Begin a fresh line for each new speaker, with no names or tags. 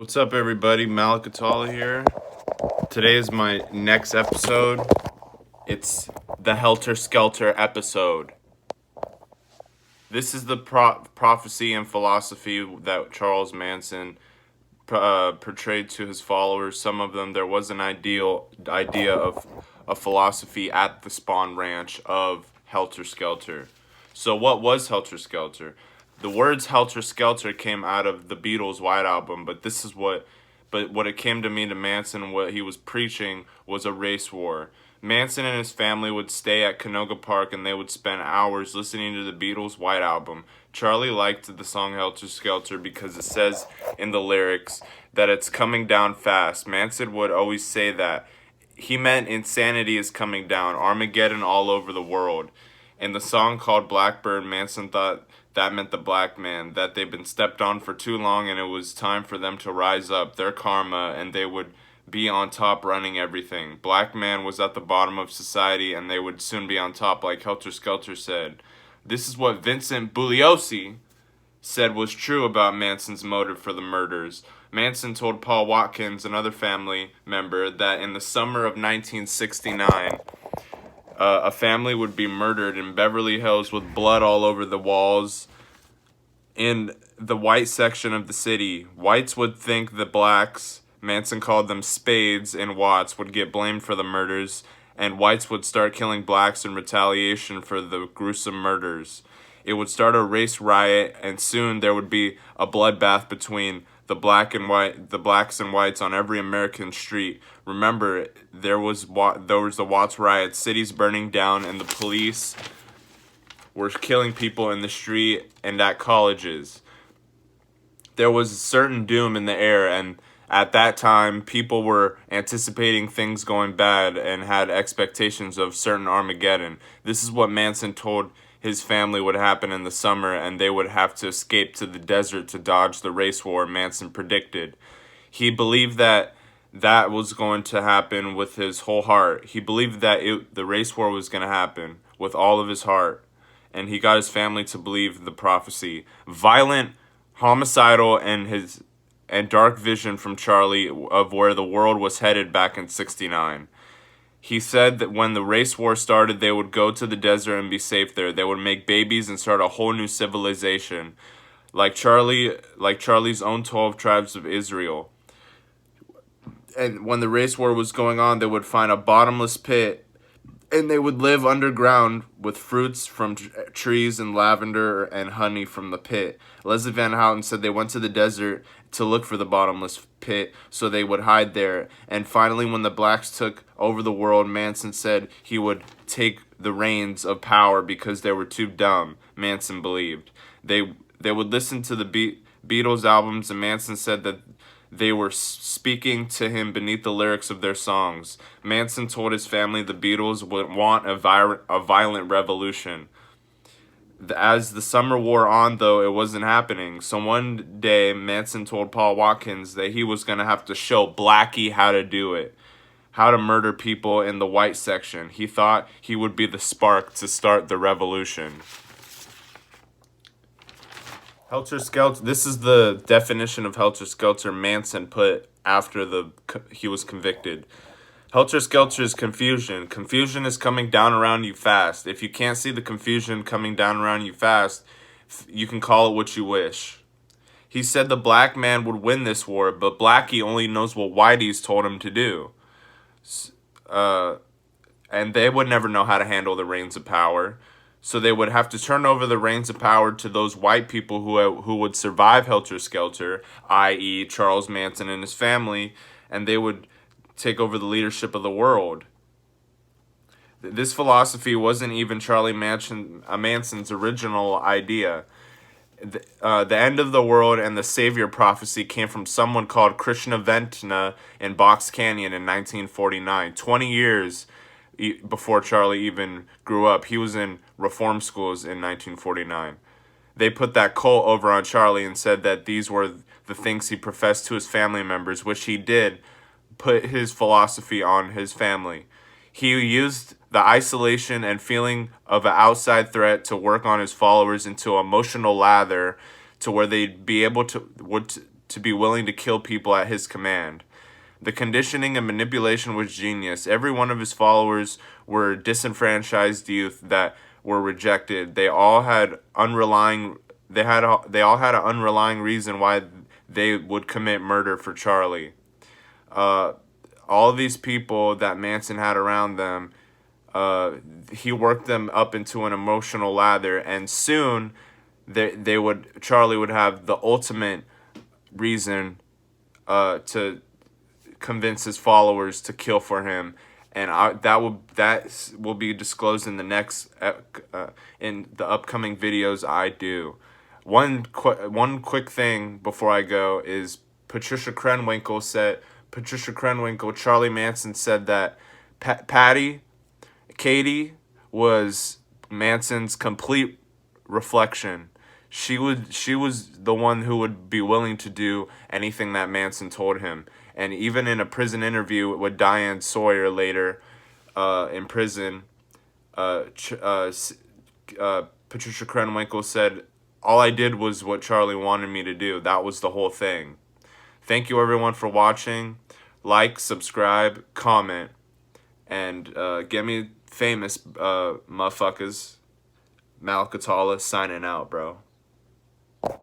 What's up, everybody? Malik Atala here. Today is my next episode. It's the Helter Skelter episode. This is the prophecy and philosophy that Charles Manson portrayed to his followers. Some of them, there was an idea of a philosophy at the Spawn Ranch of Helter Skelter. So what was Helter Skelter? The words Helter Skelter came out of the Beatles' White Album, but what it came to mean to Manson, what he was preaching, was a race war. Manson and his family would stay at Canoga Park and they would spend hours listening to the Beatles' White Album. Charlie liked the song Helter Skelter because it says in the lyrics that it's coming down fast. Manson would always say that. He meant insanity is coming down, Armageddon all over the world. In the song called Blackbird, Manson thought that meant the black man, that they've been stepped on for too long and it was time for them to rise up, their karma, and they would be on top running everything. Black man was at the bottom of society and they would soon be on top, like Helter Skelter said. This is what Vincent Bugliosi said was true about Manson's motive for the murders. Manson told Paul Watkins, another family member, that in the summer of 1969, a family would be murdered in Beverly Hills with blood all over the walls in the white section of the city. Whites would think the blacks, Manson called them spades and Watts, would get blamed for the murders, and whites would start killing blacks in retaliation for the gruesome murders. It would start a race riot, and soon there would be a bloodbath between the blacks and whites on every American street. Remember, there was the Watts riots, cities burning down, and the police were killing people in the street and at colleges. There was a certain doom in the air, and at that time, people were anticipating things going bad and had expectations of certain Armageddon. This is what Manson told his family would happen in the summer, and they would have to escape to the desert to dodge the race war Manson predicted. He believed that was going to happen with his whole heart. He believed that the race war was going to happen with all of his heart, and he got his family to believe the prophecy. Violent, homicidal, and dark vision from Charlie of where the world was headed back in '69. He said that when the race war started, they would go to the desert and be safe there. They would make babies and start a whole new civilization, like Charlie's own 12 tribes of Israel. And when the race war was going on, they would find a bottomless pit, and they would live underground with fruits from trees and lavender and honey from the pit. Leslie Van Houten said they went to the desert to look for the bottomless pit so they would hide there. And finally, when the blacks took over the world, Manson said he would take the reins of power because they were too dumb, Manson believed. They would listen to the Beatles albums, and Manson said that they were speaking to him beneath the lyrics of their songs. Manson told his family the Beatles would want a violent revolution. As the summer wore on, though, it wasn't happening. So one day, Manson told Paul Watkins that he was going to have to show Blackie how to do it, how to murder people in the white section. He thought he would be the spark to start the revolution. Helter Skelter. This is the definition of Helter Skelter Manson put after he was convicted. Helter Skelter is confusion. Confusion is coming down around you fast. If you can't see the confusion coming down around you fast, you can call it what you wish. He said the black man would win this war, but Blackie only knows what Whitey's told him to do. And they would never know how to handle the reins of power. So they would have to turn over the reins of power to those white people who would survive Helter Skelter, i.e. Charles Manson and his family, and they would take over the leadership of the world. This philosophy wasn't even Charlie Manson's original idea. The end of the world and the savior prophecy came from someone called Krishnaventna in Box Canyon in 1949, 20 years before Charlie even grew up. He was in reform schools in 1949. They put that cult over on Charlie and said that these were the things he professed to his family members, which he did put his philosophy on his family. He used the isolation and feeling of an outside threat to work on his followers into emotional lather to where they'd be able to to be willing to kill people at his command. The conditioning and manipulation was genius. Every one of his followers were disenfranchised youth that were rejected. They all had they all had an unrelying reason why they would commit murder for Charlie. All these people that Manson had around them, he worked them up into an emotional lather, and soon Charlie would have the ultimate reason to convince his followers to kill for him, and that will be disclosed in the next in the upcoming videos I do. One quick thing before I go is Patricia Krenwinkel, Charlie Manson said that Katie was Manson's complete reflection. She was the one who would be willing to do anything that Manson told him. And even in a prison interview with Diane Sawyer later, in prison, Patricia Krenwinkel said, "All I did was what Charlie wanted me to do. That was the whole thing." Thank you everyone for watching. Like, subscribe, comment, and get me famous, motherfuckers. Malakatala signing out, bro.